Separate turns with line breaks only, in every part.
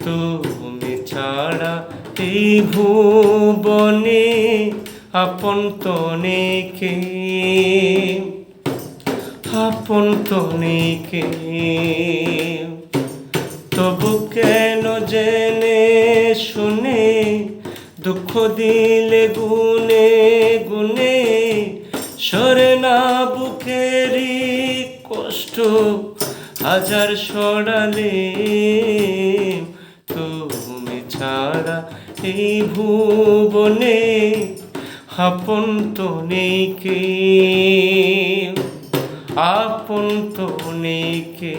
তুমি ছাড়া এই ভুবনে আপন তো নেই কে, আপন তো নেই কে। তবু কেন জেনে শুনে দুঃখ দিলে গুনে গুনে, সরে না বুকেরই কষ্ট হাজার সরালে। তুমি ছাড়া এই ভুবনে আপন তো নেই কে, আপন তো নেই কে।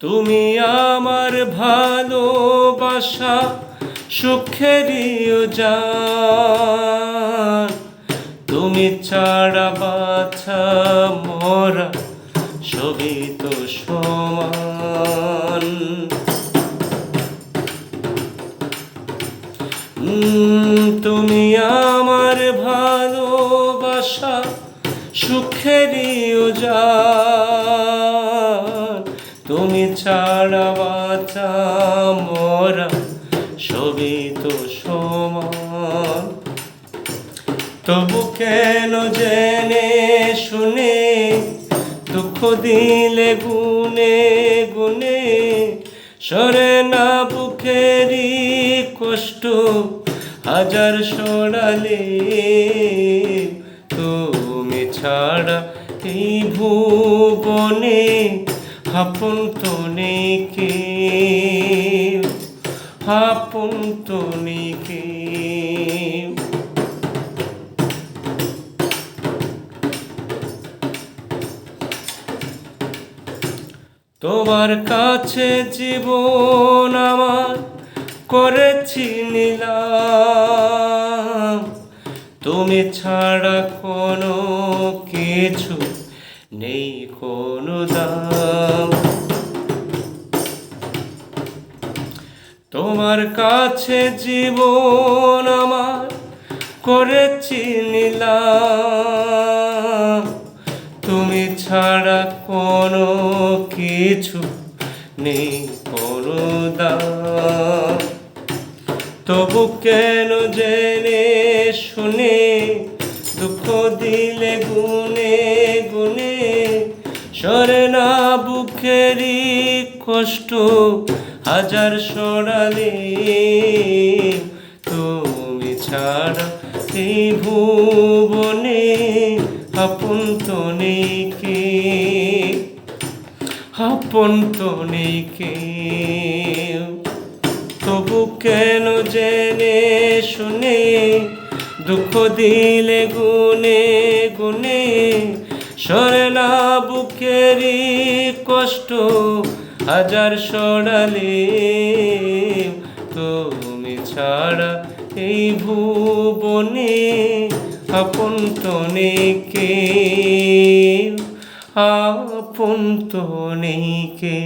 তুমি আমার ভালোবাসা সুখেরই জান, তুমি ছাড়া বাছা মরা সবই তো সমান। তুমি আমার ভালোবাসা সুখেরই জান, তুমি ছাড়া বাঁচা মরা সবই তো সমান। তবু কেন জেনে শুনে দুঃখ দিলে গুনে গুনে, সরে না বুকেরই কষ্ট হাজার সরালে। তুমি ছাড়া এই ভুবনে আপন তো নেই কে, আপন তো নেই কে। তোমার কাছে জীবন আমার করেছি নিলাম, তুমি ছাড়া কোনো কিছু নেই কোনো দাম। তোমার কাছে জীবন আমার করেছি নিলাম, তুমি ছাড়া কোনো কিছু নেই কোনো দাম। তবু কেন জেনে শুনে দুঃখ দিলে গুনে গুনে, সরে না বুকেরই কষ্ট হাজার সরালে। তুমি ছাড়া এই ভুবনে আপন তো নেই কে, আপন তো নেই কে। তবু কেন জেনে শুনে দুঃখ দিলে গুনে গুনে, সরে না বুকেরই কষ্ট হাজার সরালে। তুমি ছাড়া এই ভুবনে আপন তো নেই কে, আপন তো নেই কে।